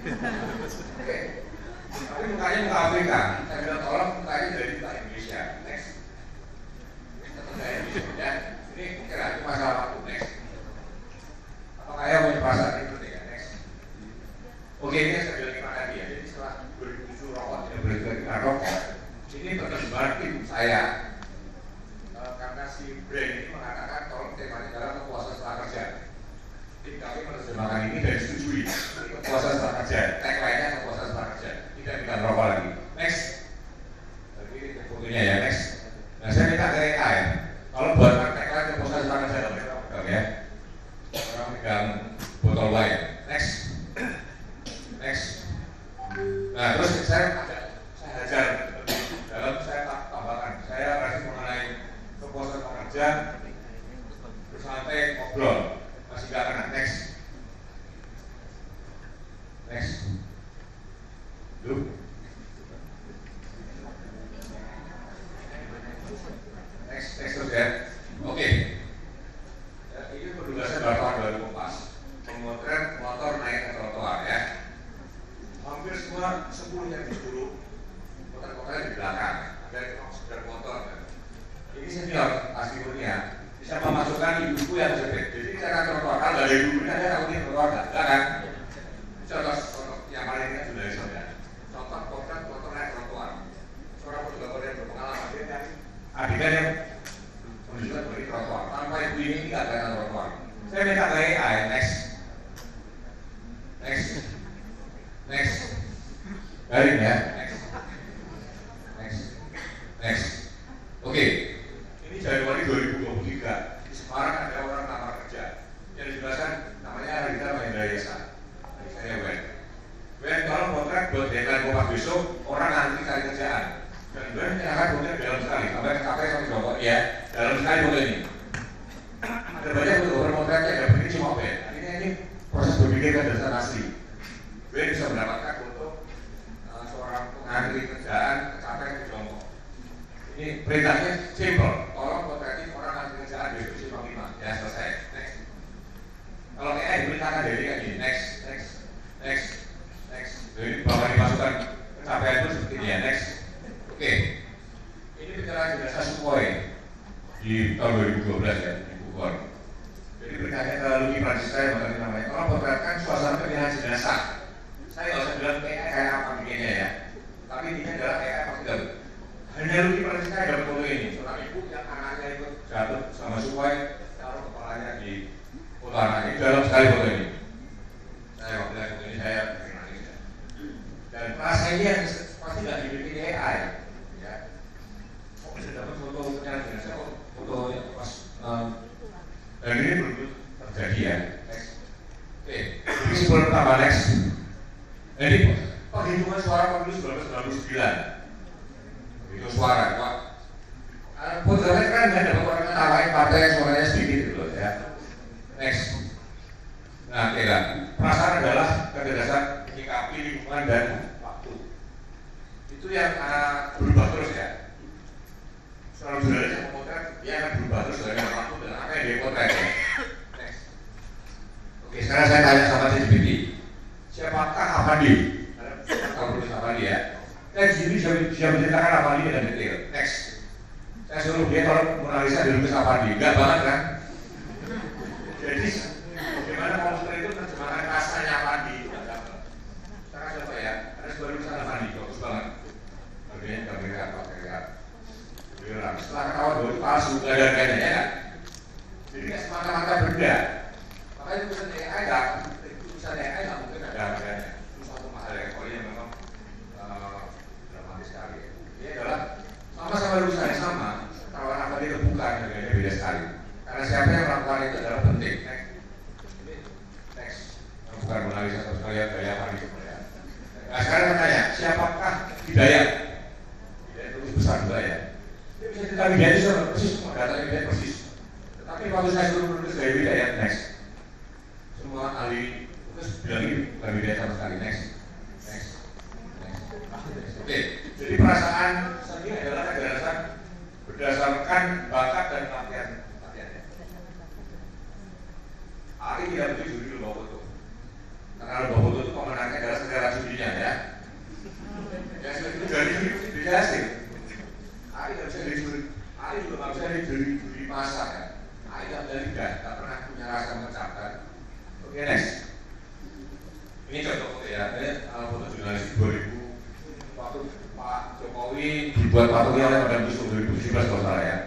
Oke. Tapi mukanya muka Afrika. Saya bilang tolong mukanya dari muka Indonesia. Next. Muka Indonesia. Ya. Ini kira itu masalah waktu. Next. Apakah saya punya perasaan itu ya? Next. Oke, ini saya bilang gimana dia. Jadi setelah 2007 rokok, tidak boleh lagi rokok. Ini perkembangan tim saya. Karena si brand ini mengatakan tolong temanya adalah kepuasan setelah kerja. Tim kami menerjemahkan ini dan disetujui. Kepuasan setelah kerja. Tagline-nya kepuasan setelah kerja. Tidak kita rokok lagi. Next. Jadi fotonya ya next. Nah saya minta ke EA ya. Kalau buat tagline kepuasan setelah kerja, mereka pegang ya. Orang pegang botol wine. Next. Next. Nah terus saya hajar dalam saya tambahkan. Saya kasih mengenai kepuasan pekerja bersantai ngobrol masih gak kena. Next. Next. Look. Next terus ya. Oke. Ya, ini penugasan wartawan baru Kompas. Memotret motor naik ke trotoar ya. Hampir semua 10 yang disuruh motor-motornya di belakang. Ada yang sekedar motor. Ini senior asli dunia bisa memasukkan ibuku yang sebet. Jadi cara trotoar kalau dari ibu ini ada tahu ini trotoar nggak kan? Contoh yang paling ingat sudah saudara. Contoh potret motor naik trotoar. Seorang fotografer yang berpengalaman dia nyari adegan yang menunjukkan bagi trotoar. Tanpa ibu ini tidak ada trotoar. Saya minta ke AI next. Next. Next. Garing ya. Next. Next. Next. Oke. Ini Januari 2023 di Semarang ada orang lamar kerja yang dijelaskan namanya Rita Mahendra Yesa. Saya Wen kalau kontrak buat deadline Kompas besok orang nanti cari kerjaan dan Wen akan kontrak dalam sekali sampai sampai sampai Joko ya dalam sekali foto ini ada banyak foto kontraknya yang begini cuma Wen artinya ini proses berpikir kan dasar asli Wen bisa mendapatkan foto seorang pengantri kerjaan kecapai di Joko. Ini perintahnya simple, tolong kontraktif orang nanti kerjaan besok simpang 5 ya selesai. Next. Kalau kayak diperintahkan dari kayak gini, next. Jadi bahwa dimasukkan pencapaian itu seperti ini ya, next. Oke. Ini bicara jenazah Sukhoi di tahun 2012 ya di Bogor. Jadi berkaitan ke Luki Prancisca yang bakal namanya. Kalau potretkan suasana pemilihan jenazah, saya nggak usah bilang kayak apa bikinnya ya. Tapi ini adalah kayak apa tidak. Hanya Luki Prancisca yang dapat foto ini. Seorang ibu yang anaknya ikut jatuh sama Sukhoi, taruh kepalanya di foto anaknya. Dalam sekali foto ini. Saya waktu foto ini saya dan rasa ini yang pasti nggak dibikin AI ya. Kok bisa dapat fotonya jenazah fotonya pas dan ini belum terjadi ya. Next. Oke, ini sebelum tambah next. Jadi penghitungan suara pemilu 1999 itu suara Pak. Putarnya kan nggak dapat orang ngetawain partai yang suaranya sedikit gitu ya. Next. Nah, kira perasaan adalah kecerdasan menyikapi lingkungan dan waktu. Itu yang berubah terus ya. Selalu sebenarnya yang memotret dia akan berubah terus dengan waktu dan apa yang dia potret ya. Next. Oke, sekarang saya tanya sama ChatGPT. Siapakah Avandi? Kalau tulis Avandi ya. ChatGPT bisa menceritakan Avandi dengan detail. Next. Saya suruh dia kalau menganalisa dilukis Avandi. Enggak banget kan? Jadi bagaimana komputer itu menerjemahkan rasanya Avandi? Sekarang coba ya, ada sebuah lukisan Avandi, bagus banget. Bagiannya gambarnya apa? Kayak setelah ketahuan bahwa itu palsu, gak ada harganya ya kan? Jadi nggak semata-mata benda. Makanya tulisan AI nggak, tulisan AI nggak mungkin ada harganya. Itu satu mahal ya, kalau yang memang dramatis sekali. Ini adalah sama-sama lukisannya sama, kalau Avandi itu bukan, harganya beda sekali. Karena siapa yang melakukan itu adalah penting. Next. Bukan menganalisa atau sekali gaya Avandi sebenarnya. Nah sekarang saya tanya, siapakah Hidayat? Hidayat itu besar juga ya. Dia bisa cerita Hidayat itu sama persis, semua data Hidayat persis. Tetapi waktu saya suruh menulis gaya Hidayat, next. Semua ahli terus bilang ini bukan Hidayat sama sekali, next. Oke, jadi perasaan seni adalah kecerdasan berdasarkan bakat dan latihannya. Ari tidak begitu jujur bawa foto. Karena bawa foto itu pemenangnya adalah segala ya, foto jurnalis 2000 waktu Pak Jokowi dibuat patungnya oleh Madam Tussauds 2017 kalau salah ya.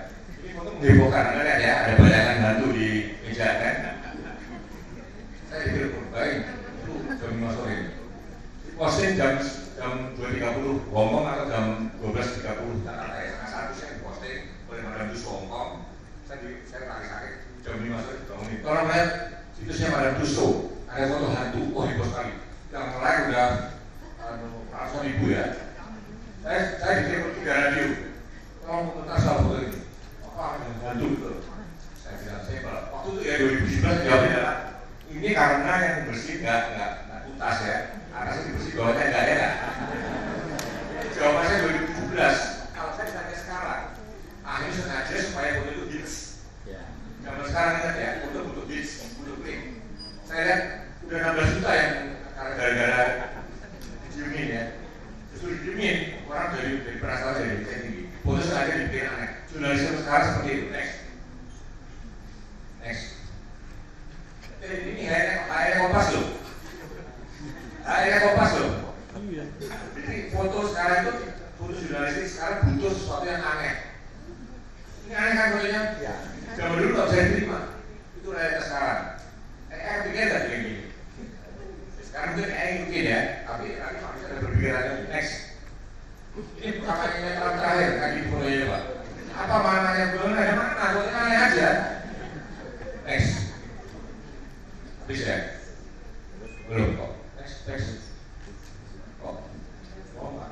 Ini foto menghebohkan, Anda lihat ya, ada bayangan hantu di meja kan. Saya pikir baik, itu jam 5 sore. Posting jam 2.30 Hongkong atau jam 12.30 Jakarta ya, setengah 1 saya diposting oleh Madam Tussauds Hongkong. Saya lagi sakit jam 5 sore dibangunin. Kalau lihat situsnya Madam Tussauds, ada foto hantu, oh heboh sekali. Yang like udah ratusan ribu ya. Saya dikirim ke radio. Tolong komentar soal foto ini. Apa ada hantu itu? Saya bilang simpel. Waktu itu ya 2017 jawabnya adalah ini karena yang bersih nggak tuntas ya. Atasnya dibersih, bawahnya nggak ada. Jawabannya 2017. Kalau saya tanya sekarang, akhirnya sengaja supaya foto itu hits. Zaman sekarang ingat ya, foto butuh hits, butuh klik. Saya lihat udah 16 juta yang gara-gara didiemin ya. Justru didiemin, orang dari penasaran dari tinggi. Foto sengaja dibikin aneh. Jurnalisme sekarang seperti itu. Next. Ini akhirnya Kompas loh. Akhirnya Kompas loh. Jadi foto sekarang itu, foto jurnalistik sekarang butuh sesuatu yang aneh. Ini aneh kan fotonya? Ya. Zaman dulu nggak bisa diterima. Itu realitas sekarang. Pikir nggak begini? Sekarang mungkin ya, tapi nanti Pak ada berpikirannya next. Ini pertanyaannya terakhir kaki fotonya Pak. Apa maknanya belum ada makna? Fotonya aneh aja. Next. Habis ya? Belum kok. Next. Oh, Pak.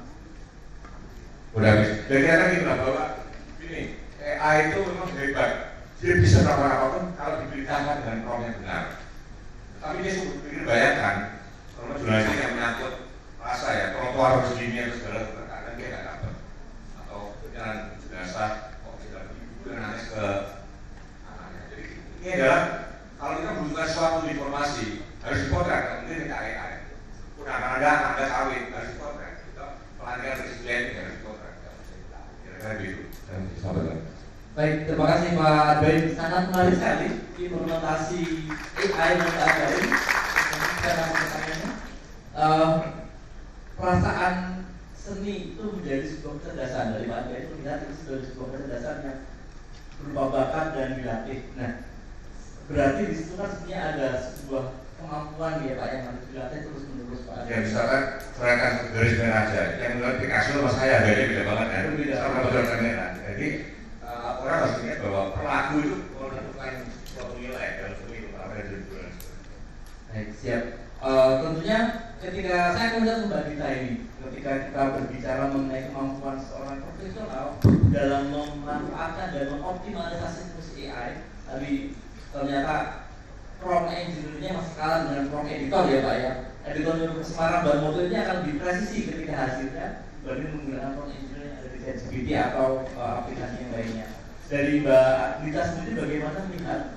Udah habis. Dan ternyata gitu lah bahwa ini AI itu memang hebat. Dia bisa melakukan apapun kalau diberitakan dengan prompt yang benar. Tapi dia sudah berpikir bayangkan, kalau jurnalistik yang menyangkut rasa ya, trotoar begini atau segala terkadang dia nggak dapat. Atau jalan jenazah, kok tidak begitu dan nangis ke anaknya. Jadi ini adalah kalau kita membutuhkan suatu informasi harus dipotret, mungkin kita AI. Udah Anda kawin harus dipotret. Kita pelatihan presiden harus dipotret. Kira-kira gitu. Dan sampai. Baik, terima kasih Pak Adwain. Sangat menarik sekali implementasi AI menurut Adwain. Perasaan seni itu menjadi sebuah kecerdasan dari Pak Adwain. Melihat itu sebagai sebuah kecerdasan yang berupa bakat dan dilatih. Nah, berarti di situ kan sebenarnya ada sebuah kemampuan ya Pak yang harus dilatih terus menerus Pak. Ya misalkan serahkan garis merah aja. Yang menurut Picasso sama saya bedanya beda banget kan. Sama garis merah. Jadi orang harus ingat bahwa pelaku itu menentukan suatu nilai dalam seni itu apa yang dijual. Baik, siap. Tentunya ketika saya kemudian Mbak Dita ini, ketika kita berbicara mengenai kemampuan seorang profesional dalam memanfaatkan dan mengoptimalisasi fungsi AI, tadi ternyata prompt engineer-nya masih kalah dengan prompt editor ya Pak ya. Editor untuk Semarang Barmoto ini akan lebih presisi ketika hasilnya dibanding menggunakan prompt engineer yang ada di ChatGPT atau aplikasi yang lainnya. Dari Mbak Dita sendiri bagaimana melihat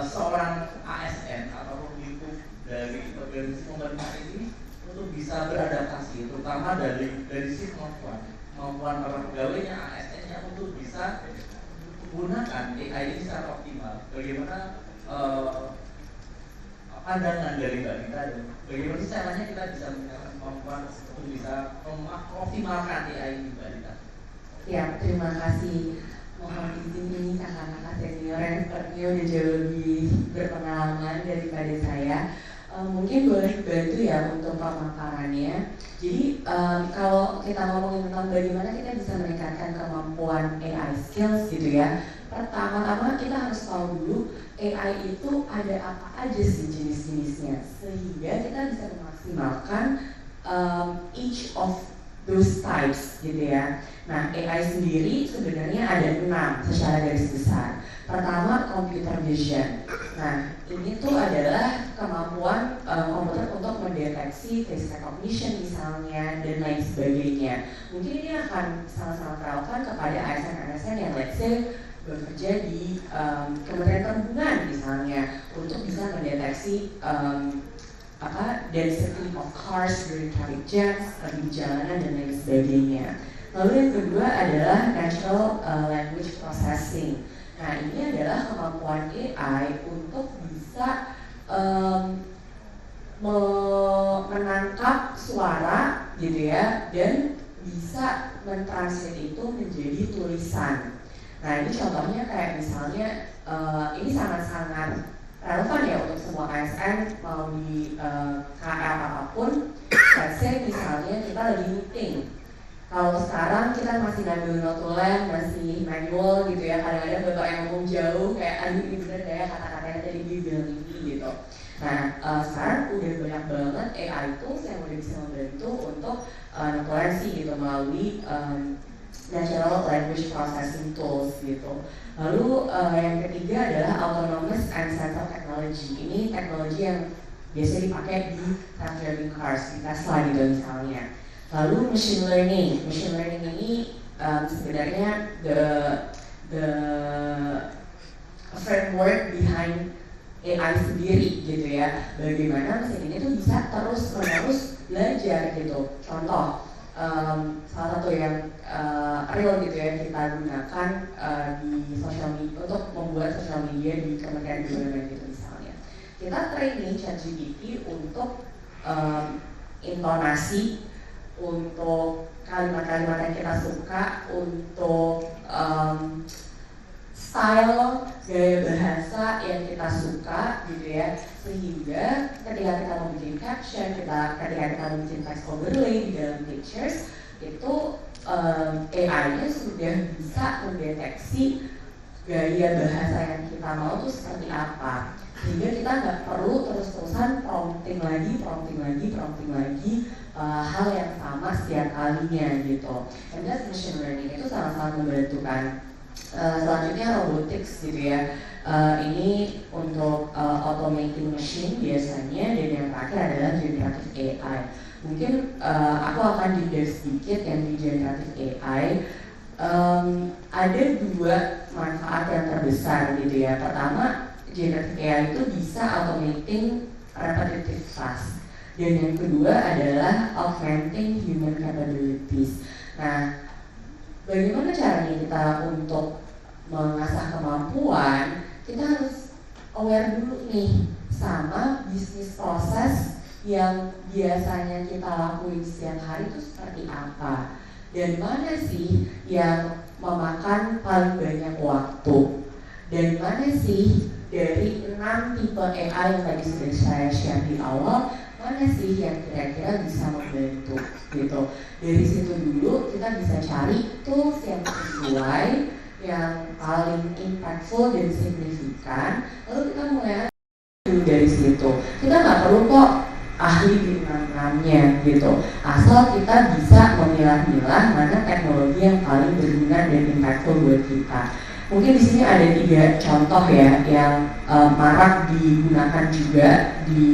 seorang ASN atau pemimpin dari organisasi pemerintah ini untuk bisa beradaptasi, terutama dari sisi kemampuan para pegawainya, ASN-nya untuk bisa menggunakan AI ini secara optimal. Bagaimana pandangan dari Mbak Dita dan bagaimana caranya kita bisa menggunakan kemampuan untuk bisa mengoptimalkan AI ini Mbak Dita? Ya, terima kasih. Mohon izin ini kakak-kakak senior yang sepertinya udah jauh lebih berpengalaman daripada saya. Mungkin boleh bantu ya untuk pemaparannya. Jadi kalau kita ngomongin tentang bagaimana kita bisa meningkatkan kemampuan AI skills gitu ya. Pertama-tama kita harus tahu dulu AI itu ada apa aja sih jenis-jenisnya, sehingga kita bisa memaksimalkan each of those types gitu ya. Nah, AI sendiri sebenarnya ada 6 secara garis besar. Pertama, computer vision. Nah, ini tuh adalah kemampuan komputer untuk mendeteksi face recognition misalnya dan lain sebagainya. Mungkin ini akan sangat-sangat relevan kepada ASN-ASN yang let's say bekerja di Kementerian Perhubungan misalnya untuk bisa mendeteksi density of cars during traffic jams, di jalanan dan lain sebagainya. Lalu yang kedua adalah natural language processing. Nah, ini adalah kemampuan AI untuk bisa menangkap suara gitu ya, dan bisa mentranslate itu menjadi tulisan. Nah ini contohnya kayak misalnya ini sangat-sangat relevan ya untuk semua ASN mau di KL apapun. Let's say misalnya kita lagi meeting. Kalau sekarang kita masih ngambil notulen, masih manual gitu ya, kadang-kadang bapak yang ngomong jauh kayak aduh ini bener ya kata-katanya tadi dia bilang ini gitu. Nah sekarang udah banyak banget AI tools yang udah bisa membantu untuk notulensi gitu melalui natural language processing tools gitu. Lalu yang ketiga adalah autonomous and sensor technology. Ini teknologi yang biasanya dipakai di self-driving cars, di Tesla gitu misalnya. Lalu machine learning ini sebenarnya the framework behind AI sendiri gitu ya. Bagaimana mesin ini tuh bisa terus-menerus belajar gitu. Contoh salah satu yang real gitu ya kita gunakan di social media untuk membuat social media di Kementerian BUMN gitu misalnya. Kita training ChatGPT untuk intonasi, untuk kalimat-kalimat yang kita suka, untuk style, gaya bahasa yang kita suka gitu ya, sehingga ketika kita mau bikin caption, ketika kita mau bikin text overlay di dalam pictures itu AI-nya sudah bisa mendeteksi gaya bahasa yang kita mau tuh seperti apa, sehingga kita nggak perlu terus-terusan prompting lagi hal yang sama setiap kalinya gitu. And that's machine learning itu sangat-sangat membantukan. Selanjutnya robotics gitu ya. Ini untuk automating machine biasanya, dan yang terakhir adalah generative AI. Mungkin aku akan di-dive sedikit yang di generative AI. Ada dua manfaat yang terbesar gitu ya. Pertama, generative AI itu bisa automating repetitive task. Dan yang kedua adalah augmenting human capabilities. Nah, bagaimana caranya kita untuk mengasah kemampuan? Kita harus aware dulu nih sama bisnis proses yang biasanya kita lakuin setiap hari itu seperti apa, dan mana sih yang memakan paling banyak waktu, dan mana sih dari 6 tipe AI yang tadi sudah saya share di awal, mana sih yang kira-kira bisa membantu gitu. Dari situ dulu kita bisa cari tools yang sesuai, yang paling impactful dan signifikan, lalu kita mulai dulu dari situ. Kita nggak perlu kok ahli di enam-enamnya gitu, asal kita bisa memilah-milah mana teknologi yang paling berguna dan impactful buat kita. Mungkin di sini ada 3 contoh ya yang marak digunakan juga di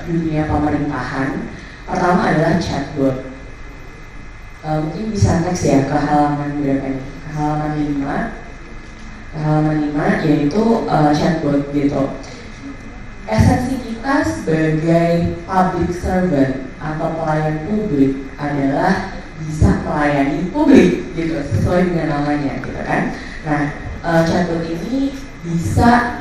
dunia pemerintahan. Pertama adalah chatbot. Mungkin bisa next ya ke halaman berapa nih? Halaman 5 yaitu chatbot gitu. Esensi kita sebagai public servant atau pelayan publik adalah bisa melayani publik gitu, sesuai dengan namanya gitu kan. Nah, chatbot ini bisa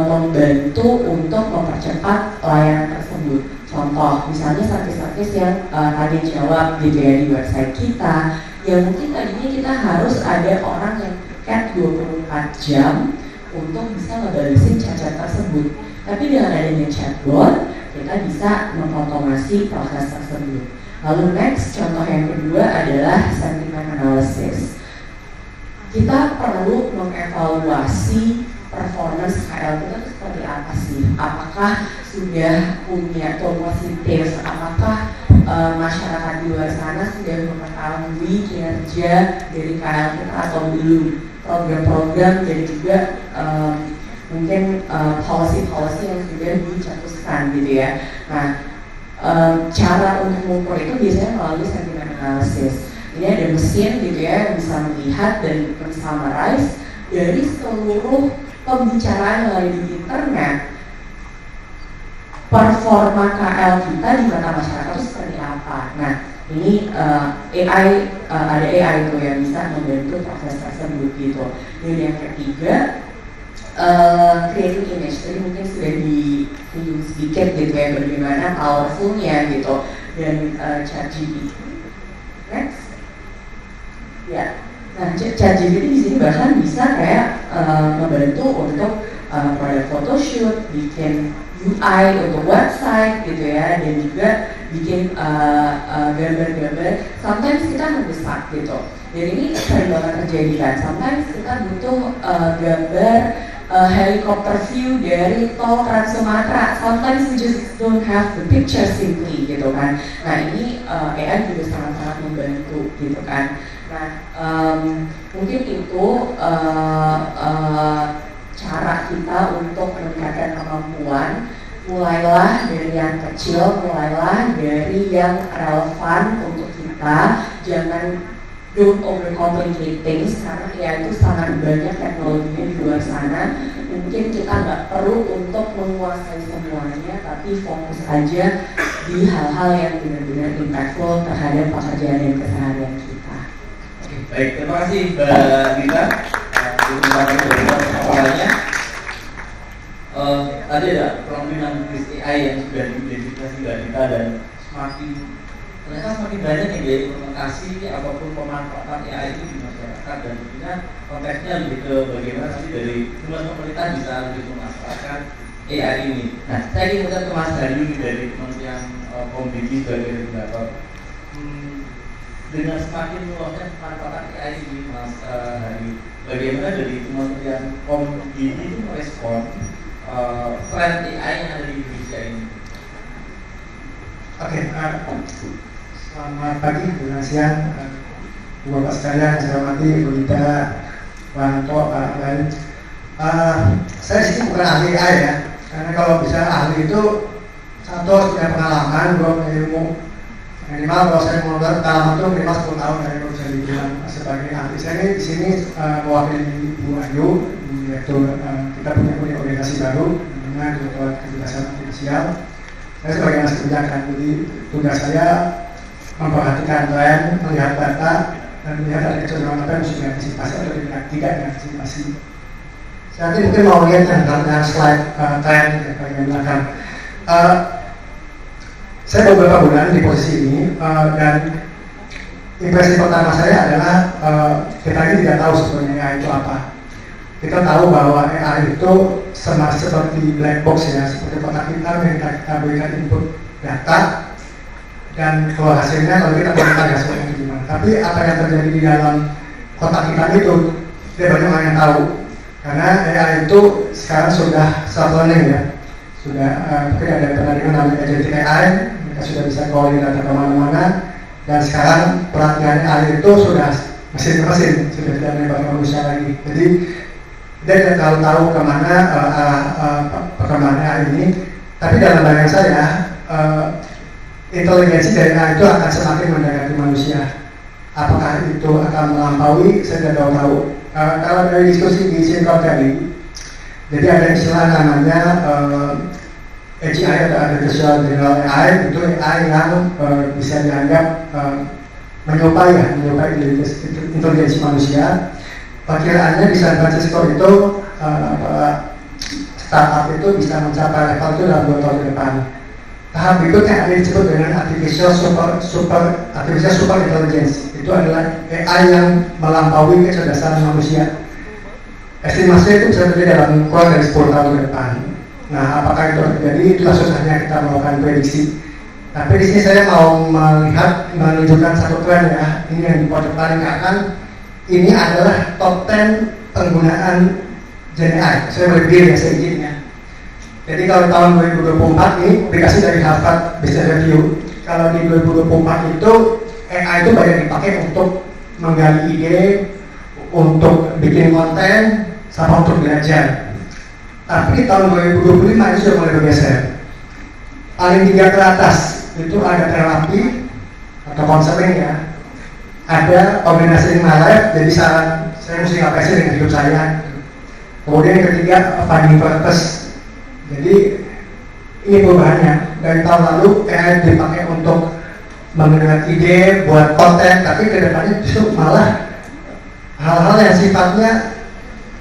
membantu untuk mempercepat layanan tersebut. Contoh, misalnya servis-servis yang tadi jawab gitu ya di website kita, yang mungkin tadinya kita harus ada orang yang tiket 24 jam untuk bisa ngebalesin chat-chat tersebut. Tapi dengan adanya chatbot, kita bisa mengotomasi proses tersebut. Lalu next, contoh yang kedua adalah sentiment analysis. Kita perlu mengevaluasi performance KL kita itu seperti apa sih? Apakah sudah punya tone positif? Apakah masyarakat di luar sana sudah mengetahui kinerja dari KL kita atau belum? Program-program dan juga mungkin policy-policy yang sudah dicetuskan gitu ya. Nah, cara untuk mengukur itu biasanya melalui sentiment analysis. Ini ada mesin gitu ya yang bisa melihat dan men-summarize dari seluruh pembicaraan yang ada di internet, performa KL kita di mata masyarakat itu seperti apa. Nah, ini AI, ada AI itu yang bisa membantu proses tersebut gitu. Dan yang ketiga, creating image. Tadi mungkin sudah singgung sedikit gitu ya bagaimana powerfulnya gitu dan ChatGPT. Next, ya. Nah, ChatGPT di sini bahkan bisa kayak membantu untuk produk photoshoot, bikin UI untuk website gitu ya, dan juga bikin gambar-gambar. Sometimes kita mendesak gitu. Dan ini sering banget terjadi kan. Sometimes kita butuh gambar helicopter view dari tol Trans Sumatera. Sometimes we just don't have the picture simply gitu kan. Nah ini AI juga sangat-sangat membantu gitu kan. Nah mungkin itu cara kita untuk meningkatkan kemampuan. Mulailah dari yang kecil, mulailah dari yang relevan untuk kita. Jangan don't overcomplicate things karena ya itu sangat banyak teknologinya di luar sana. Mungkin kita nggak perlu untuk menguasai semuanya, tapi fokus aja di hal-hal yang benar-benar impactful terhadap pekerjaan dan keseharian kita. Oke, baik, terima kasih Mbak Dita. Terima kasih awalnya. Tadi ada problem AI yang sudah diidentifikasi Mbak Dita dan ternyata semakin banyak yang diimplementasi apapun pemanfaatan AI itu di masyarakat, dan tentunya konteksnya lebih ke bagaimana nanti dari pemerintah bisa lebih memanfaatkan AI ini. Nah, saya ingin melihat ke Mas Danu dari Kementerian Kombigi sebagai regulator. Dengan semakin meluasnya pemanfaatan AI ini, Mas Hari, bagaimana dari Kementerian Kombigi itu merespon tren AI yang ada di Indonesia ini? Oke, selamat pagi, selamat siang, Bapak sekalian, saya hormati Bu Dita, Pak Anto, Pak lain. Saya di sini bukan ahli AI ya, karena kalau bisa ahli itu satu punya pengalaman, dua punya ilmu. Minimal kalau saya mau pengalaman itu minimal 10 tahun dari bisa dibilang sebagai ahli. Saya ini di sini mewakili Bu Ayu, yaitu kita punya organisasi baru namanya Direktorat Kecerdasan Artifisial. Saya sebagai anak kebijakan, jadi tugas saya memperhatikan tren, melihat data, dan melihat ada kecenderungan apa yang mesti diantisipasi atau tidak diantisipasi. Saya mungkin mau lihat yang slide tren yang paling belakang. Saya beberapa bulan di posisi ini, dan impresi pertama saya adalah kita ini tidak tahu sebenarnya AI itu apa. Kita tahu bahwa AI itu seperti black box ya, seperti kotak hitam yang kita berikan input data dan keluar hasilnya lalu kita komentar hasilnya gimana. Tapi apa yang terjadi di dalam kotak hitam itu tidak banyak orang yang tahu, karena AI itu sekarang sudah self-learning ya, sudah mungkin ada penandingan namanya agentic AI, mereka sudah bisa calling data kemana-mana, dan sekarang pelatihan AI itu sudah mesin ke mesin, sudah tidak melibatkan manusia lagi. Jadi dia tidak terlalu tahu kemana perkembangan AI ini, tapi dalam bayangan saya inteligensi dari AI itu akan semakin mendekati manusia. Apakah itu akan melampaui? Saya tidak tahu. Kalau dari diskusi di Silicon Valley, jadi ada istilah namanya AGI atau Artificial General AI, itu AI yang bisa dianggap menyerupai inteligensi manusia. Perkiraannya di San Francisco itu startup itu bisa mencapai level itu dalam 2 tahun ke depan. Tahap berikutnya ada yang disebut dengan artificial super intelligence. Itu adalah AI yang melampaui kecerdasan manusia. Estimasi itu bisa terjadi dalam kurang dari 10 tahun ke depan. Nah, apakah itu terjadi? Itulah susahnya kita melakukan prediksi. Tapi di sini saya mau menunjukkan satu tren ya. Ini yang paling ke akan. Ini adalah top 10 penggunaan Gen AI. Saya boleh berdiri ya, saya izin ya. Jadi kalau tahun 2024 ini aplikasi dari Harvard Business Review, kalau di 2024 itu AI itu banyak dipakai untuk menggali ide, untuk bikin konten, sama untuk belajar. Tapi di tahun 2025 ini sudah mulai bergeser. Paling 3 ke atas itu ada terapi atau konseling ya. Ada kombinasi my life, jadi saran saya mesti ngapain sih dengan hidup saya. Kemudian yang ketiga finding purpose. Jadi ini perubahannya. Dari tahun lalu AI dipakai untuk mengenal ide, buat konten, tapi kedepannya justru malah hal-hal yang sifatnya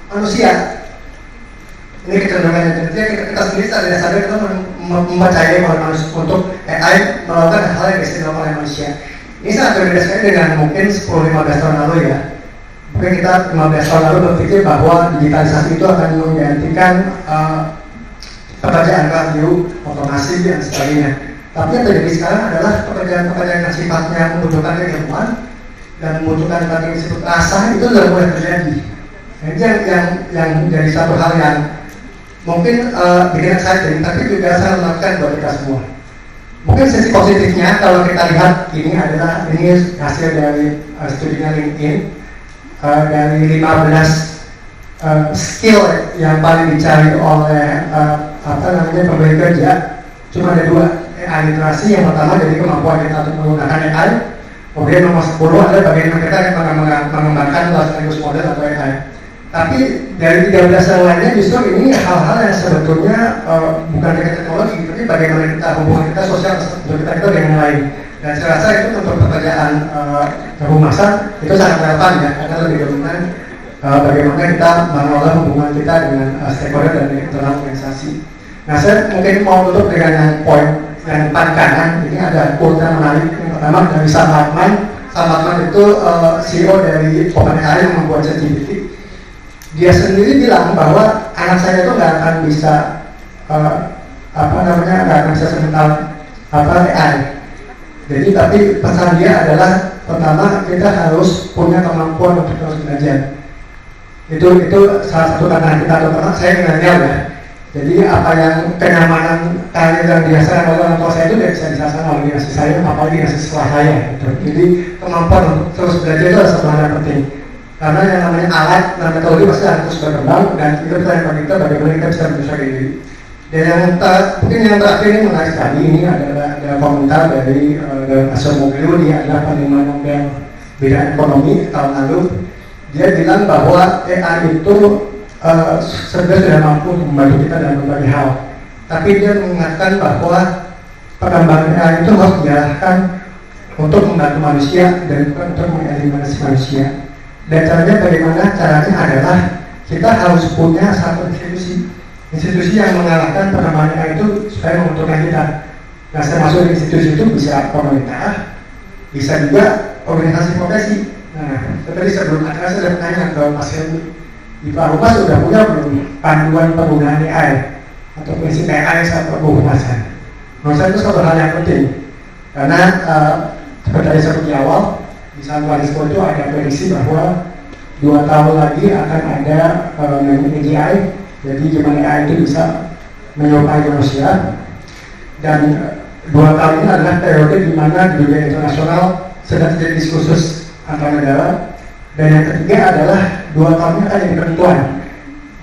manusia. Ini kecenderungan yang terjadi kita sendiri tidak sadar kita mempercayai manusia untuk AI melakukan hal yang bisa dilakukan oleh manusia. Ini sangat berbeda sekali dengan mungkin 10-15 tahun lalu ya. Mungkin kita 15 tahun lalu berpikir bahwa digitalisasi itu akan menggantikan pekerjaan radio, otomasi dan sebagainya. Tapi yang terjadi sekarang adalah pekerjaan-pekerjaan yang sifatnya membutuhkan keilmuan dan membutuhkan yang disebut rasa itu sudah mulai terjadi. Jadi yang menjadi satu hal yang mungkin bikin exciting, tapi juga sangat menakutkan buat kita semua. Mungkin sisi positifnya kalau kita lihat ini hasil dari studinya LinkedIn dari 15 skill yang paling dicari oleh pemberi kerja, cuma ada 2. AI literasi yang pertama jadi kemampuan kita untuk menggunakan AI. Kemudian nomor 10 adalah bagaimana kita mengembangkan large language model atau AI. Tapi dari 13 yang lainnya justru ini hal-hal yang sebetulnya bukan dengan teknologi, tapi bagaimana kita hubungan kita sosial kita dengan yang lain. Dan saya rasa itu untuk pekerjaan kehumasan itu sangat relevan ya, karena lebih dominan bagaimana kita mengelola hubungan kita dengan stakeholder dan internal organisasi. Nah, saya mungkin mau tutup dengan yang poin yang depan kanan. Ini ada quote yang menarik. Yang pertama dari Sam Altman. Sam Altman itu CEO dari OpenAI yang membuat ChatGPT. Dia sendiri bilang bahwa anak saya itu nggak akan bisa nggak akan bisa semental AI. Jadi tapi pesan dia adalah pertama kita harus punya kemampuan untuk terus belajar. Itu salah satu tantangan kita terutama saya milenial ya. Jadi apa yang kenyamanan karir yang dirasakan oleh orang tua saya itu tidak bisa dirasakan oleh generasi saya, apalagi generasi setelah saya. Gitu. Jadi kemampuan untuk terus belajar itu adalah satu hal yang penting. Karena yang namanya alat dan metodologi pasti akan terus berkembang dan itu pertanyaan bagi kita bagaimana kita bisa menyesuaikan diri. Dan yang mungkin yang terakhir ini menarik sekali, ini ada komentar dari Asomoglu, dia adalah penerima Nobel bidang ekonomi tahun lalu. Dia bilang bahwa AI itu sebenarnya sudah mampu membantu kita dalam berbagai hal. Tapi dia mengingatkan bahwa perkembangan AI itu harus diarahkan untuk membantu manusia dan bukan untuk mengeliminasi manusia. Dan caranya adalah kita harus punya satu institusi yang mengarahkan perkembangan AI itu supaya menguntungkan kita. Nah, saya masuk institusi itu bisa pemerintah, bisa juga organisasi profesi. Nah, seperti sebelum acara saya sudah bertanya ke Mas Helmi, di Pak Humas sudah punya belum panduan penggunaan AI atau prinsip AI saat kehumasan? Menurut saya itu satu hal yang penting karena seperti saya di awal di San Francisco itu ada prediksi bahwa 2 tahun lagi akan ada AGI, jadi gimana AI itu bisa menyerupai manusia. Dan 2 tahun ini adalah periode di mana di dunia internasional sedang terjadi diskursus antar negara. Dan yang ketiga adalah 2 tahun ini akan jadi penentuan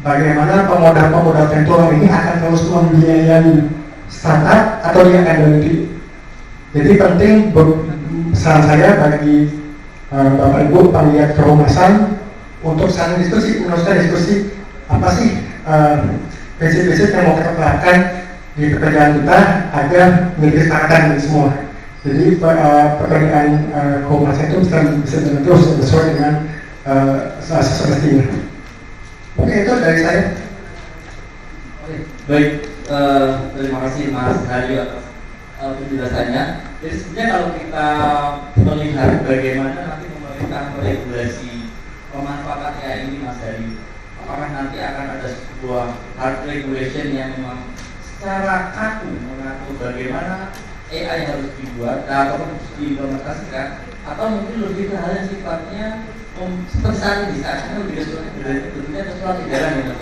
bagaimana pemodal virtual ini akan terus membiayai startup atau dia akan berhenti. Jadi penting saran saya bagi Bapak Ibu penggiat kehumasan untuk saling meneruskan diskusi apa sih prinsip-prinsip yang mau kita terapkan di pekerjaan kita agar menjadi kesepakatan dari semua. Jadi pekerjaan kehumasan itu bisa terus sesuai dengan semestinya. Oke, itu dari saya. Oke, baik. Terima kasih Mas Haryo atas penjelasannya. Jadi sebenarnya kalau kita melihat bagaimana nanti pemerintah meregulasi pemanfaatan AI ini, Mas Haryo, apakah nanti akan ada sebuah hard regulation yang memang secara kaku mengatur bagaimana AI harus dibuat atau harus diimplementasikan, atau mungkin lebih ke hal yang sifatnya seperti saat ini saatnya lebih bentuknya surat edaran ya,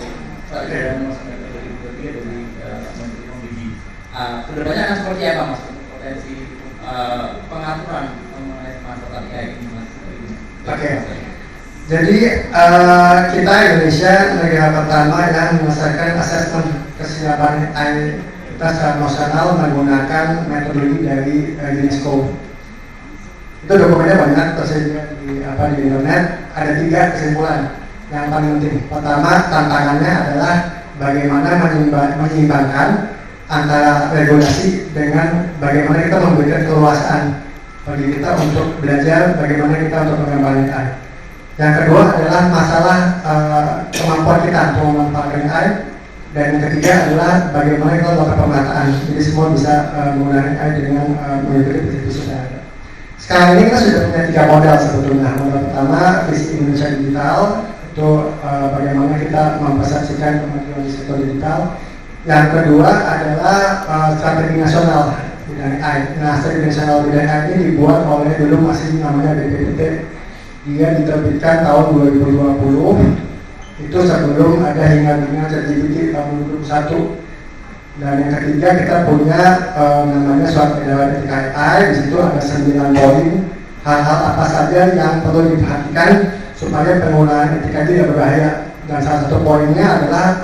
surat edaran Mas dari Menteri Pembiji. Kedepannya akan seperti apa Mas potensi pengaturan mengenai pemanfaatan AI ini Mas? Oke. Jadi kita Indonesia negara pertama yang menyelesaikan asesmen kesiapan AI kita secara nasional menggunakan metodologi dari UNESCO. Itu dokumennya banyak tersedia di internet. Ada 3 kesimpulan yang paling penting. Pertama, tantangannya adalah bagaimana menyeimbangkan antara regulasi dengan bagaimana kita memberikan keluasaan bagi kita untuk belajar, bagaimana kita untuk mengembangkan AI. Yang kedua adalah masalah kemampuan kita untuk memanfaatkan AI Dan yang ketiga adalah bagaimana kita melakukan pemetaan. Jadi semua bisa menggunakan AI dengan mengikuti visi yang ada. Sekarang ini kita sudah punya 3 modal sebetulnya. Modal pertama visi Indonesia Digital, itu bagaimana kita mempersepsikan kemajuan di sektor digital. Yang kedua adalah strategi nasional bidang AI. Nah, strategi nasional bidang AI ini dibuat oleh dulu masih namanya BPPT. Dia diterbitkan tahun 2020. Itu sebelum ada hingga ChatGPT tahun 2021. Dan yang ketiga kita punya namanya surat edaran etika AI. Di situ ada 9 poin hal-hal apa saja yang perlu diperhatikan supaya penggunaan etika itu tidak berbahaya. Dan salah satu poinnya adalah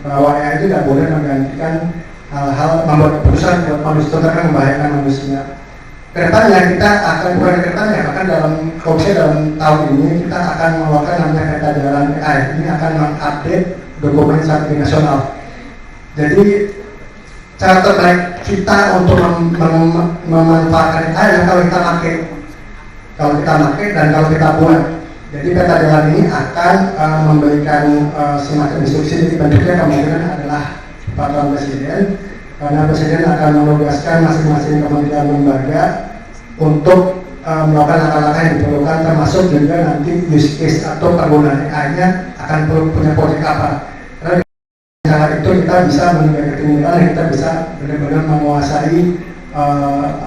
bahwa AI itu tidak boleh menggantikan hal-hal membuat keputusan buat manusia akan membahayakan manusia. Kedepannya kita akan bukan kedepannya, bahkan dalam tahun ini kita akan mengeluarkan namanya peta jalan AI. Ini akan mengupdate dokumen strategi nasional. Jadi cara terbaik kita untuk memanfaatkan AI adalah kalau kita pakai dan kalau kita buat. Jadi peta jalan ini akan memberikan semacam instruksi. Jadi bentuknya kemungkinan adalah peraturan presiden. Karena presiden akan menugaskan masing-masing kementerian lembaga untuk melakukan langkah-langkah yang diperlukan, termasuk juga nanti use case atau penggunaan AI-nya akan perlu punya proyek apa. Karena dengan cara itu kita bisa meningkatkan ketinggalan, kita bisa benar-benar menguasai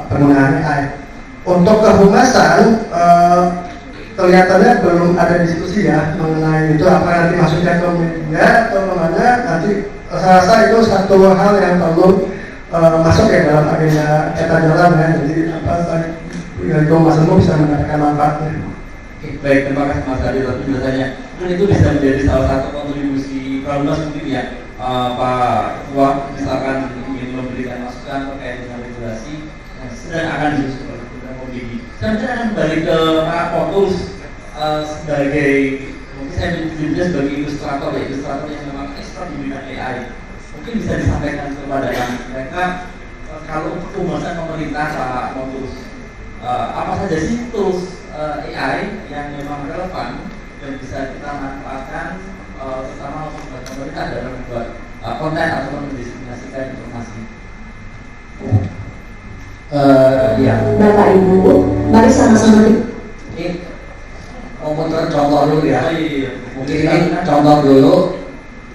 penggunaan AI. Untuk kehumasan, kelihatannya belum ada diskusi ya mengenai itu apa nanti masuknya ke media atau kemana nanti. Saya rasa itu satu hal yang perlu masuk ya dalam agenda peta jalan ya. Jadi Mas Emu bisa mendapatkan manfaatnya. Oke, baik, terima kasih Mas Adi atas penjelasannya. Mungkin itu bisa menjadi salah satu kontribusi Pramunas mungkin ya, Pak Ketua, misalkan ingin memberikan masukan terkait dengan regulasi yang sedang akan disusun oleh Kementerian Komunikasi. Saya mungkin akan kembali ke Pak Fokus sebagai mungkin saya menyebutnya sebagai ilustrator yang memang expert di bidang AI. Mungkin bisa disampaikan kepada mereka kalau untuk pembahasan pemerintah Pak Fokus, apa saja sih tools AI yang memang relevan dan bisa kita manfaatkan terutama untuk pemerintah dalam membuat konten atau mendiseminasikan informasi. Ya. Bapak Ibu, mari sama-sama ini komputer contoh dulu ya. Mungkin ini Iya. contoh dulu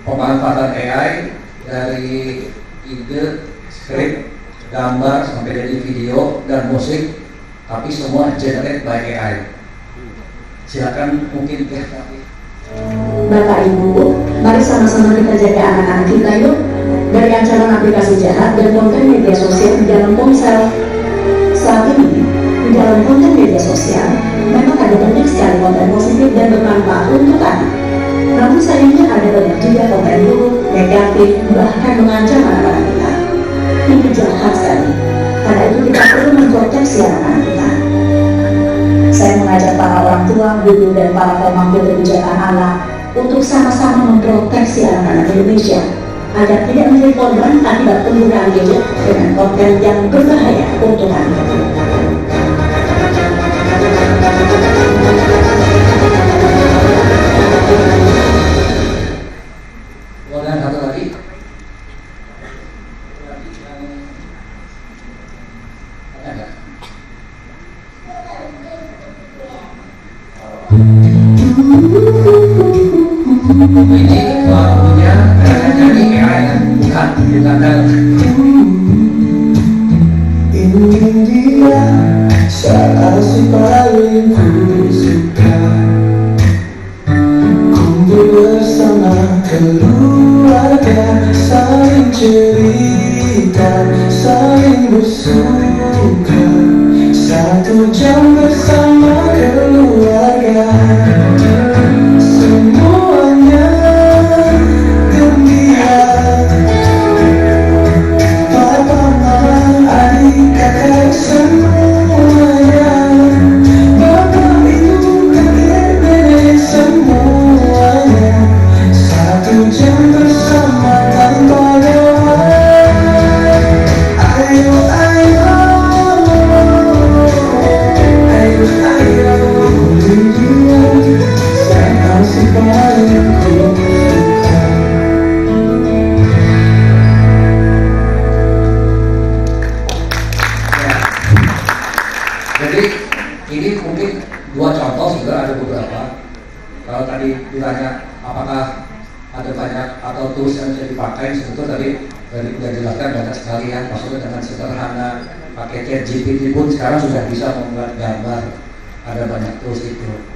pemanfaatan AI dari ide, skrip, gambar sampai jadi video dan musik, tapi semua generate by AI. Silakan mungkin ya. Bapak Ibu, mari sama-sama kita jaga anak-anak kita yuk dari ancaman aplikasi jahat dan konten media sosial di dalam ponsel. Saat ini, di dalam konten media sosial memang ada banyak sekali konten positif dan bermanfaat untuk anak. Namun sayangnya ada banyak juga konten buruk, negatif, bahkan mengancam anak-anak kita. Ini jahat sekali. Karena itu kita perlu memproteksi anak-anak kita. Saya mengajak para orang tua, guru, dan para pemangku kebijakan anak untuk sama-sama memproteksi anak-anak Indonesia agar tidak menjadi korban akibat penggunaan gadget dengan konten yang berbahaya untuk anak. Kemudian satu lagi. Ada nggak? Ini lagunya nyanyi AI kan? Bukan, bukan. Ini dia saat si paling ku suka, kumpul bersama keluarga, saling cerita, saling bersuka, 1 jam bersama keluarga. Semuanya gembira, papa, mama, adik, kakak, semuanya, bapak, ibu, kakek, nenek, semuanya, 1 jam bersama tanpa gawai. Ayo, ayo, ayo, Dua contoh juga ada beberapa. Kalau tadi ditanya apakah ada banyak atau tools yang bisa dipakai, sebetulnya tadi sudah jelaskan banyak sekali ya. Maksudnya dengan sederhana pakai ChatGPT pun sekarang sudah bisa membuat gambar. Ada banyak tools itu.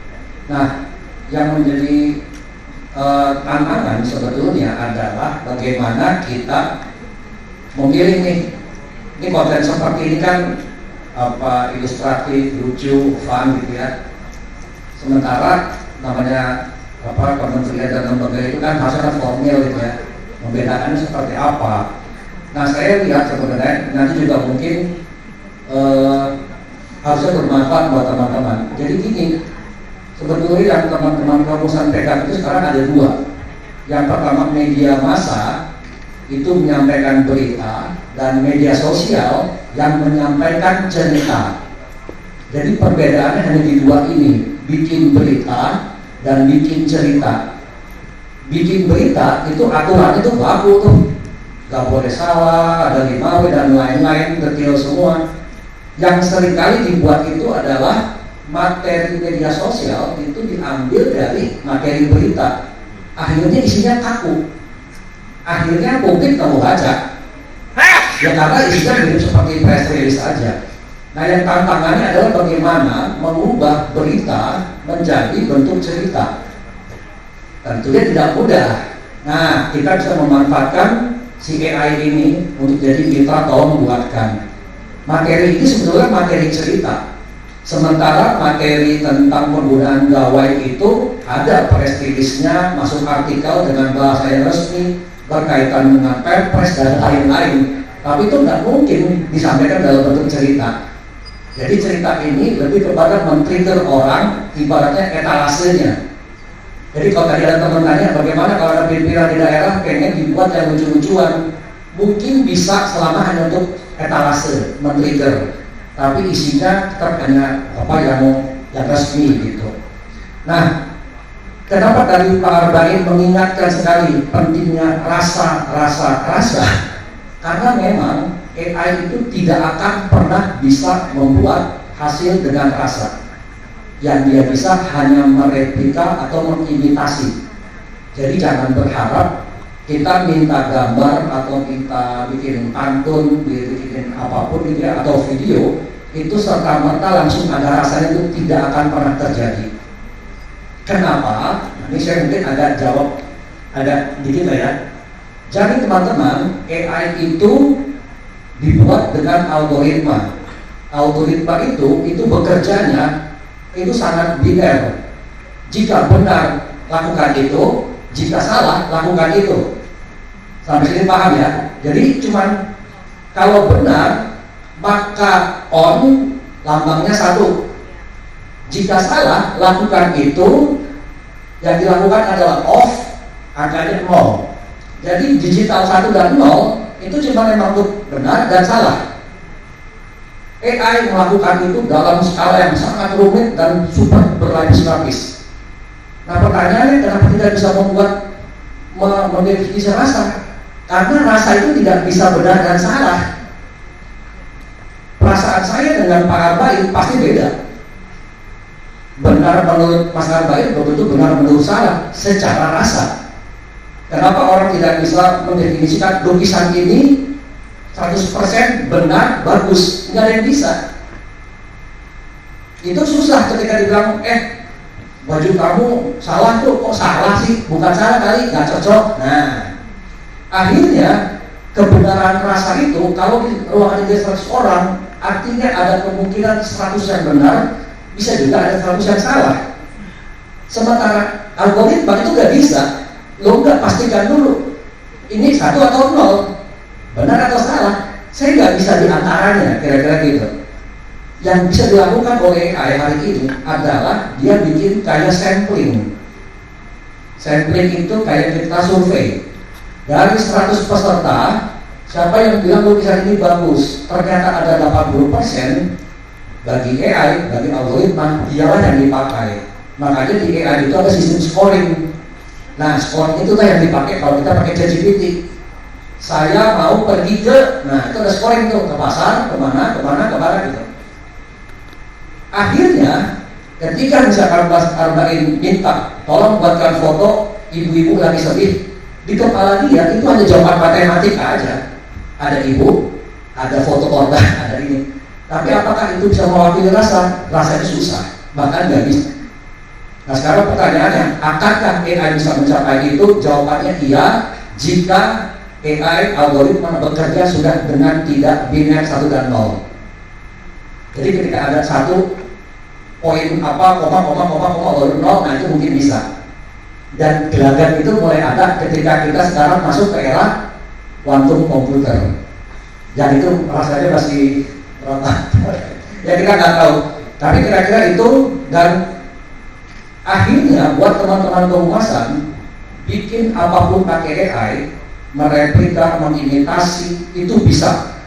Nah, yang menjadi tantangan sebetulnya adalah bagaimana kita memilih nih. Ini konten seperti ini kan ilustratif, lucu, fun gitu ya. Sementara namanya kementerian dan lembaga itu kan harusnya formil gitu ya. Membedakannya seperti apa? Nah, saya lihat sebenarnya nanti juga mungkin harusnya bermanfaat buat teman-teman. Jadi gini, sebetulnya yang teman-teman kamu sampaikan itu sekarang ada dua. Yang pertama media massa itu menyampaikan berita, dan media sosial yang menyampaikan cerita. Jadi perbedaannya hanya di dua ini, bikin berita dan bikin cerita. Bikin berita itu aturan itu baku tuh, gak boleh salah, ada 5W dan lain-lain, detail semua. Yang seringkali dibuat itu adalah materi media sosial itu diambil dari materi berita, akhirnya isinya kaku. Akhirnya publik kamu baca, ya karena isinya mirip seperti press release saja. Nah, yang tantangannya adalah bagaimana mengubah berita menjadi bentuk cerita. Tentunya tidak mudah. Nah, kita bisa memanfaatkan si AI ini untuk jadi mitra atau membuatkan materi ini sebetulnya materi cerita. Sementara materi tentang penggunaan gawai itu ada press release-nya, masuk artikel dengan bahasa yang resmi, berkaitan dengan perpres dan lain-lain. Tapi itu tidak mungkin disampaikan dalam bentuk cerita. Jadi cerita ini lebih kepada men-trigger orang, ibaratnya etalasenya. Jadi kalau tadi ada teman tanya bagaimana kalau ada pimpinan di daerah pengen dibuat yang lucu-lucuan, mungkin bisa selama hanya untuk etalase, men-trigger. Tapi isinya tetap hanya yang resmi gitu. Nah, kenapa tadi Pak Arbain mengingatkan sekali pentingnya rasa? Karena memang AI itu tidak akan pernah bisa membuat hasil dengan rasa. Yang dia bisa hanya mereplika atau mengimitasi. Jadi jangan berharap kita minta gambar atau kita bikin pantun, bikin apapun gitu ya, atau video itu serta-merta langsung ada rasanya, itu tidak akan pernah terjadi. Kenapa? Ini saya mungkin agak jawab agak dikit ya. Jadi teman-teman, AI itu dibuat dengan algoritma. Algoritma itu bekerjanya itu sangat biner. Jika benar lakukan itu, jika salah lakukan itu. Sampai sini paham ya? Jadi cuman kalau benar maka on lambangnya 1. Jika salah lakukan itu, yang dilakukan adalah off, angkanya 0. Jadi digital 1 dan 0 itu cuma memang untuk benar dan salah. AI melakukan itu dalam skala yang sangat rumit dan super berlapis-lapis. Nah, pertanyaannya kenapa tidak bisa membuat mendefinisi rasa? Karena rasa itu tidak bisa benar dan salah. Perasaan saya dengan Pak Arbain pasti beda. Benar menurut Mas Arbain belum tentu benar menurut saya secara rasa. Kenapa orang tidak bisa mendefinisikan lukisan ini 100% benar, bagus? Nggak ada yang bisa. Itu susah ketika dibilang, baju kamu salah tuh, kok salah sih? Bukan salah kali, nggak cocok. Nah, akhirnya kebenaran rasa itu kalau di ruangan 100 orang, artinya ada kemungkinan 100 yang benar, bisa juga ada 100 yang salah. Sementara algoritma itu nggak bisa. Lo nggak pastikan dulu ini 1 atau 0, benar atau salah. Saya nggak bisa diantaranya, kira-kira gitu. Yang bisa dilakukan oleh AI hari ini adalah dia bikin kayak sampling. Sampling itu kayak kita survei. Dari 100 peserta, siapa yang bilang lukisan ini bagus? Ternyata ada 80% bagi AI, bagi algoritma, dialah yang dipakai. Makanya di AI itu ada sistem scoring. Nah, scoring itu yang dipakai kalau kita pakai ChatGPT. Saya mau pergi ke, nah itu ada scoring tuh, ke pasar, kemana gitu. Akhirnya Ketika misalkan Mas Arba'in minta tolong buatkan foto ibu-ibu lagi sedih, di kepala dia itu hanya jawaban matematika aja. Ada ibu, ada foto korban, ada ini. Tapi apakah itu bisa mewakili rasa? Rasanya susah, bahkan nggak bisa. Nah sekarang pertanyaannya, akankah AI bisa mencapai itu? Jawabannya iya, jika AI algoritma bekerja sudah dengan tidak biner 1 dan 0. Jadi ketika ada satu poin apa, koma, baru 0, nah itu mungkin bisa. Dan gelagat itu mulai ada ketika kita sekarang masuk ke era quantum computer. Yang itu rasanya masih ya kita nggak tahu. Tapi kira-kira itu, dan akhirnya buat teman-teman kehumasan bikin apapun pakai AI, mereplika, mengimitasi itu bisa.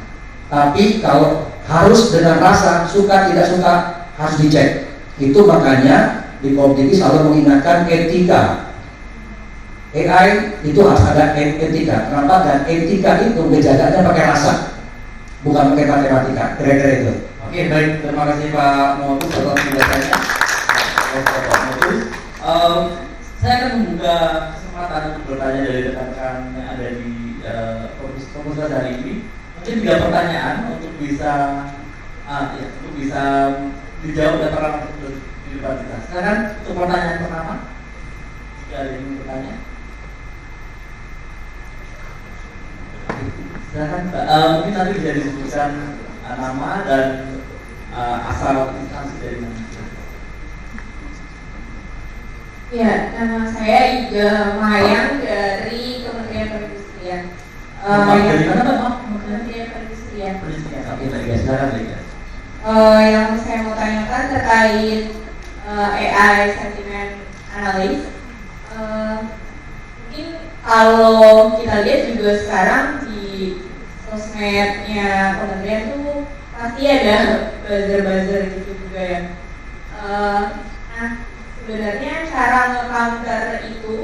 Tapi kalau harus dengan rasa, suka tidak suka harus dicek. Itu makanya di Komdiki selalu mengingatkan etika. AI itu harus ada etika. Kenapa? Dan etika itu menjaganya pakai rasa, bukan pakai matematika. Kira-kira itu. Oke, baik, terima kasih Pak Motus atas penjelasannya. Pak Motus, saya akan membuka kesempatan untuk bertanya dari rekan-rekan yang ada di komunitas hari ini. Mungkin 3 pertanyaan untuk bisa dijawab dan terang untuk di depan kita. Sekarang untuk pertanyaan pertama, jika ada yang ingin bertanya, silakan Pak. Mungkin nanti bisa disebutkan nama dan asal instansi dari mana. Ya, nama saya Iga Mahayang dari Kementerian Perindustrian. Dari mana Pak? Kementerian Perindustrian. Oke, baik, silakan Iga. Yang saya mau tanyakan terkait AI sentiment analysis. Mungkin kalau kita lihat juga sekarang di sosmednya kementerian tuh pasti ada buzzer-buzzer gitu juga ya. Nah, sebenarnya cara nge-counter itu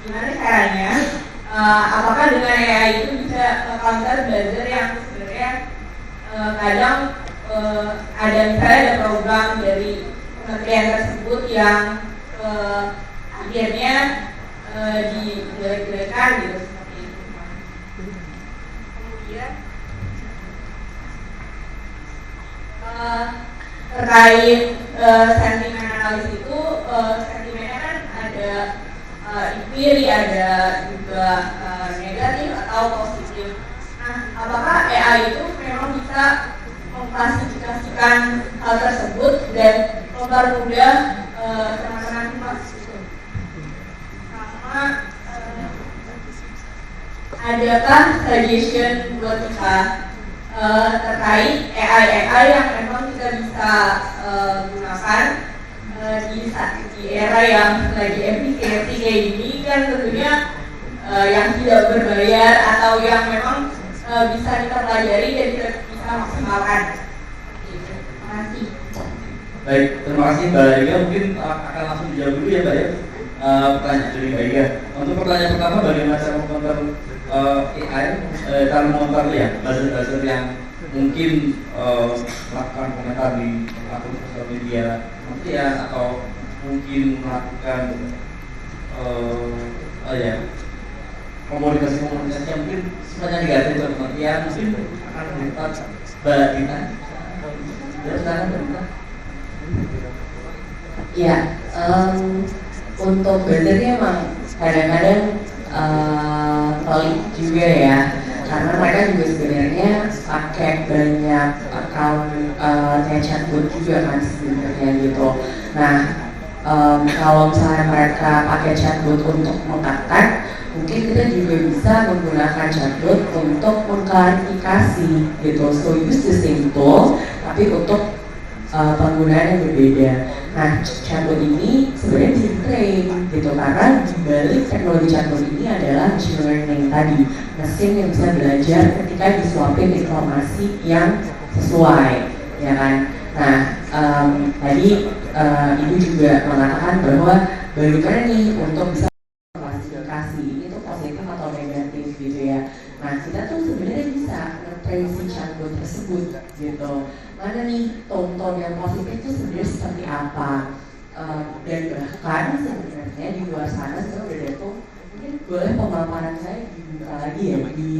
gimana caranya? Apakah dengan AI itu bisa nge-counter buzzer yang sebenarnya kadang ada misalnya ada program dari kementerian tersebut yang akhirnya dijelek-jelekan gitu seperti itu. Kemudian terkait sentimen analis itu, sentimennya kan ada iri, ada juga negatif atau positif. Nah, apakah AI itu memang bisa mengklasifikasikan hal tersebut dan mempermudah teman-teman humas itu? Sama adakah suggestion buat kita terkait AI yang memang kita bisa gunakan di era yang lagi efisiensi kayak gini, kan tentunya yang tidak berbayar atau yang memang bisa kita pelajari dan kita bisa maksimalkan. Terima kasih. Baik, terima kasih Mbak Iga. Mungkin akan langsung dijawab dulu ya Mbak ya. Pertanyaan dari Mbak Iga. Untuk pertanyaan pertama, bagaimana cara mengcounter AI, cara mengcounter ya buzzer-buzzer yang mungkin melakukan komentar di akun sosial media kementerian atau mungkin melakukan komunikasi yang mungkin semuanya negatif ke kementerian, mungkin akan mendapat Mbak Dina. Silakan Mbak Dina. Ya, untuk buzzernya emang kadang-kadang pelik juga ya, karena mereka juga sebenarnya pakai banyak account chatbot juga kan sebenarnya gitu. Nah, kalau misalnya mereka pakai chatbot untuk mengangkat, mungkin kita juga bisa menggunakan chatbot untuk mengklarifikasi gitu. So use the same tool, tapi untuk penggunaan yang berbeda. Nah, chatbot ini sebenarnya bisa di-train gitu, karena dibalik teknologi chatbot ini adalah machine learning tadi, mesin yang bisa belajar ketika disuapin informasi yang sesuai, ya kan? Nah, tadi Ibu juga mengatakan bahwa bagaimana nih untuk bisa klasifikasi ini tuh positif atau negatif gitu ya. Nah, kita tuh sebenarnya bisa nge-train si chatbot tersebut good gitu. Mana nih tone-tone yang positif itu sebenarnya seperti apa? Dan bahkan sebenarnya di luar sana sebenarnya udah tuh mungkin boleh pemaparan saya dibuka lagi ya di